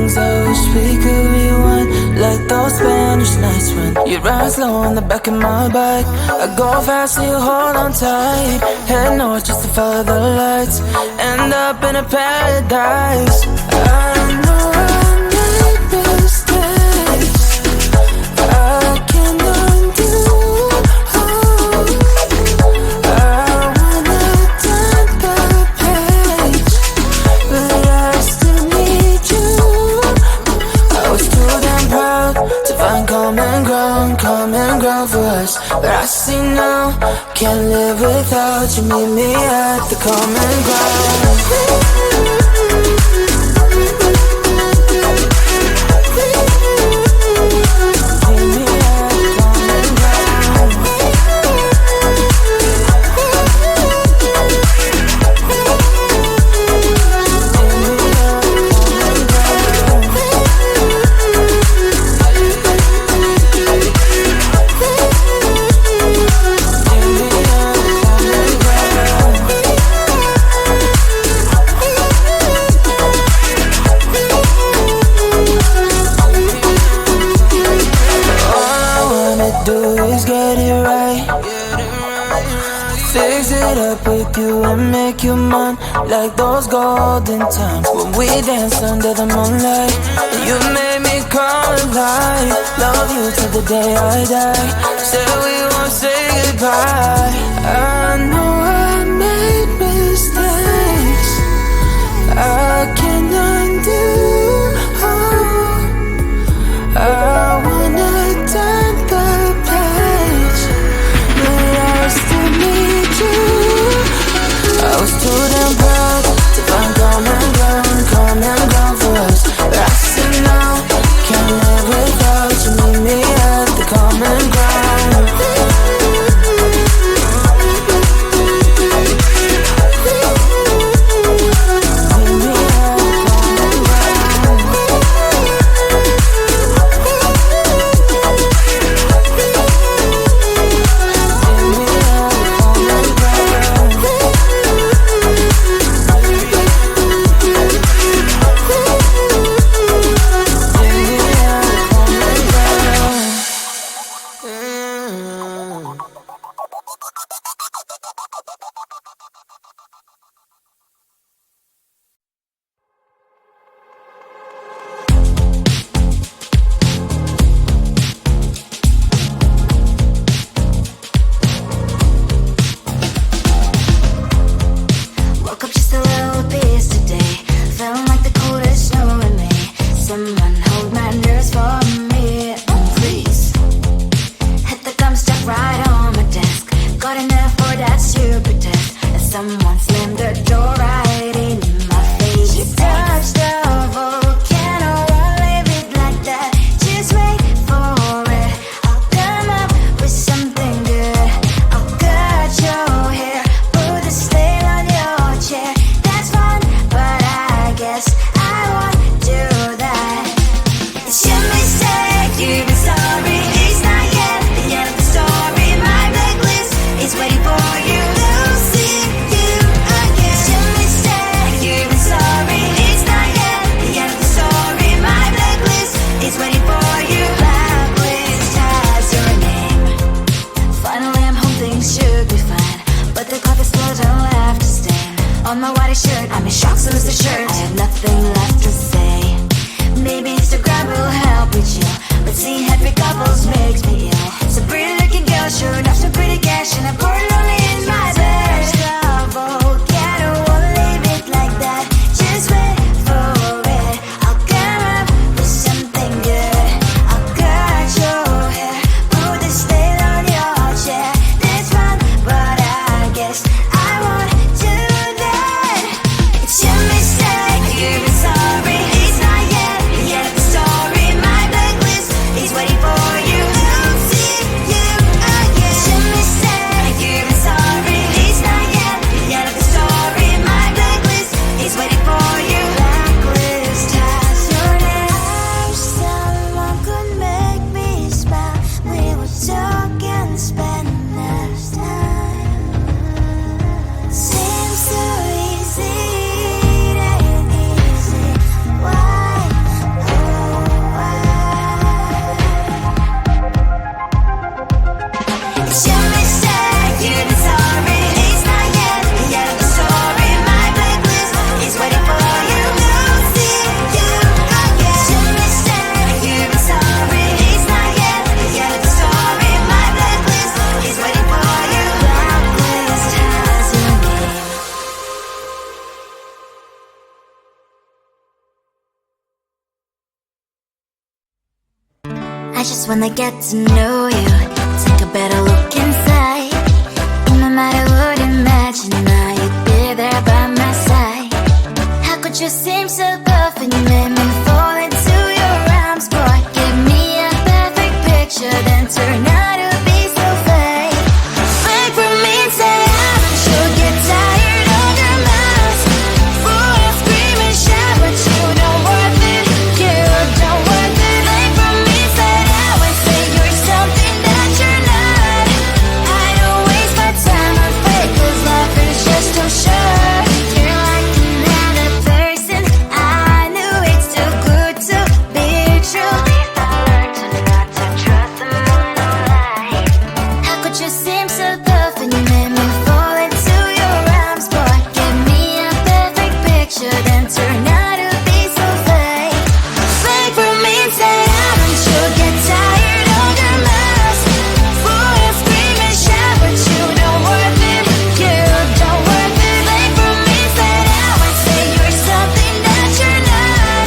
things I wish we could rewind, like those Spanish nights when you ride slow on the back of my bike. I go fast so you hold on tight. Head north just to follow the lights, end up in a paradise. I know I made mistakes I can't undo. Common ground for us, but I see now, can't live without you. Meet me at the common ground. Make you mine, like those golden times when we danced under the moonlight. You made me come alive. Love you till the day I die. Said we won't say goodbye. I know I made mistakes I can't undo. I wanna turn the page, but I still need you. I was too damn proud to find common ground for us. But I see now, can't live without you. Meet me at the common ground. It's your mistake, you've been sorry. It's not yet the end of the story. just wanna get to know you. Take a better look inside. No matter what, imagine now you'd be there by my side. How could you seem so perfect? You made me fall into your arms, boy. Give me a perfect picture, then turn out to be so fake. Fake for me, say I'm sure get tired of your mask. Full of scream and shout, but you don't worth it. You don't worth it. Fake for me, say I would say you're something that you're not. I don't waste my time on fake, 'cause life is just too short. You're like another person. I knew it's too good to be true. I learned to not to trust someone online. How could you seem so perfect? You made me fall into your arms, boy. Give me a perfect picture, then turn out to be so fake. Fake for me, say I'm sure get tired of your mask. Full of scream and shout, but you don't worth it. You don't worth it. Fake for me, say I would say you're something that you're not.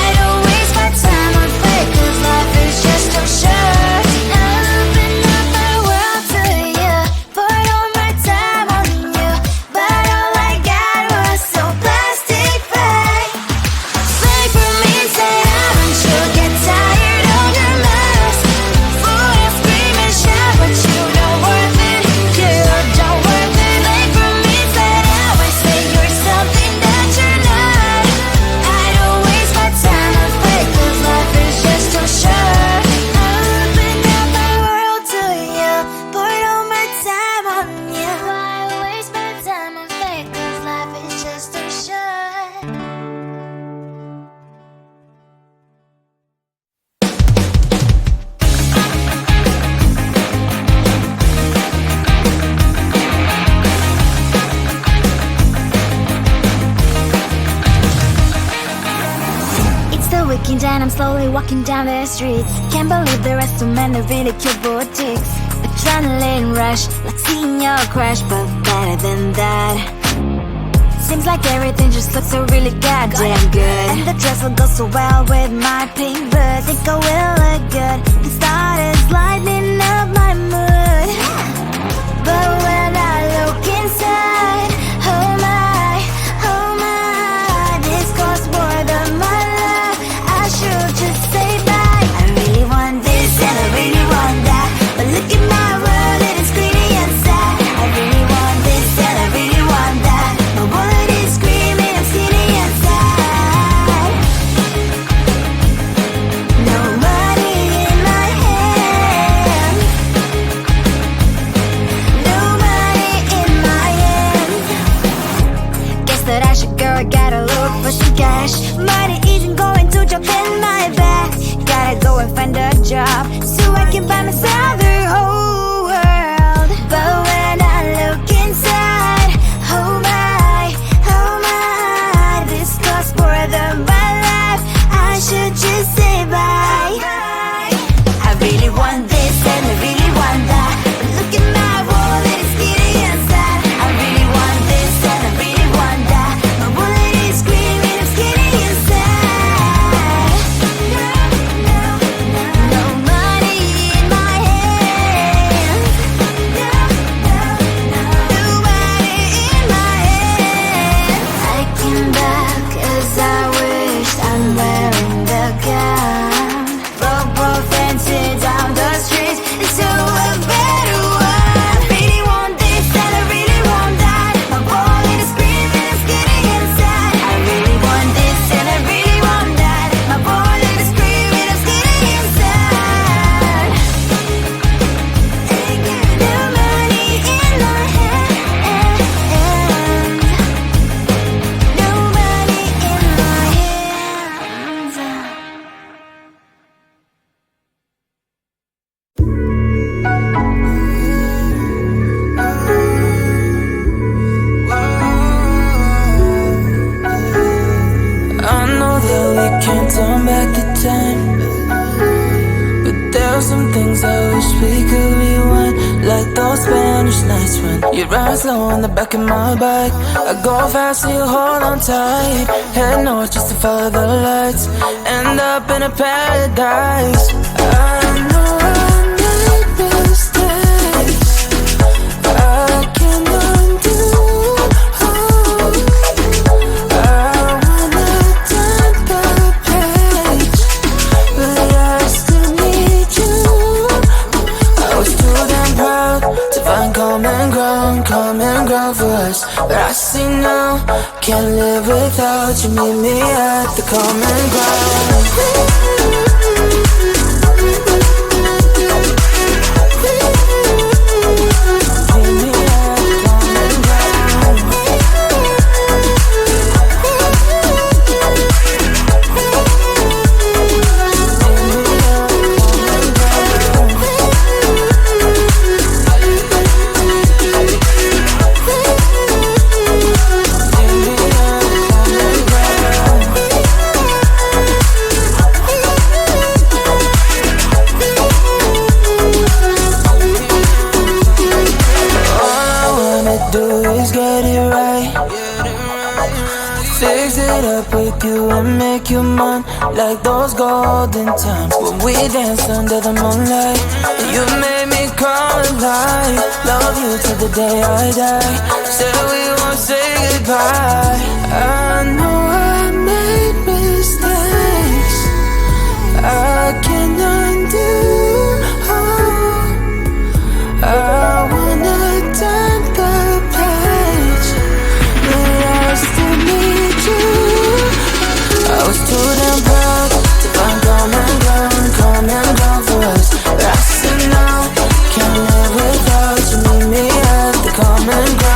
I don't waste my time on fake, 'cause life is just too short. I open up my world to you, poured all my time on you, but all I got was so plastic fake. Fake for me, say I'm sure get tired of your mask. Full of scream and shout, but you don't worth it. You don't worth it. Fake for me, say I would say you're something that you're not. I don't waste my time on fake, 'cause life is just too short. I opened up my world to you, poured all my time on you. Why waste my time on fake, 'cause life is just too short. It's the weekend and I'm slowly walking down the streets. Can't believe there are so many really cute boutiques. Adrenaline rush, like seeing your crush, but better than that. Seems like everything just looks so really goddamn good. And the dress will go so well with my pink boots. Think I will look good. The start is lighting up my mood. But when I look inside, oh my, this costs more than my life. I should just say bye. I really want this and I really want that, but look at my world, it is greedy inside. I really want this and I really want that. My wallet is screaming, I'm skinny inside. No money in my hand. No money in my hand. Guess that I should go, I gotta look for some cash. Money isn't going to jump in my bag. Gotta go and find a job so I can buy myself the whole world. But when I look inside, oh my, this costs more than my life. I should just say bye. I really want this and I really want that, but look at my wallet, it's skinny inside. I really want this and I really want that. My wallet is screaming, I'm skinny inside. No money in my hand. nights when you ride slow on the back of my bike. I go fast so you hold on tight. Head north just to follow the lights. End up in a paradise. I know I made mistakes. I can undo. I wanna turn the page, but I still need you. I was too damn proud to find common ground for us. But I see now, can't live without you. Meet me at the common ground. And make you mine like those golden times when we danced under the moonlight. And you made me come alive. Love you till the day I die. Said we won't say goodbye. I know I made mistakes. I can undo. I wanna turn the page, but I still need you. I was too damn proud to find common ground for us. But I see now, can't live without you. Meet me at the common ground.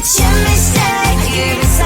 It's your mistake, you've been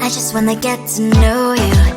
I just wanna get to know you.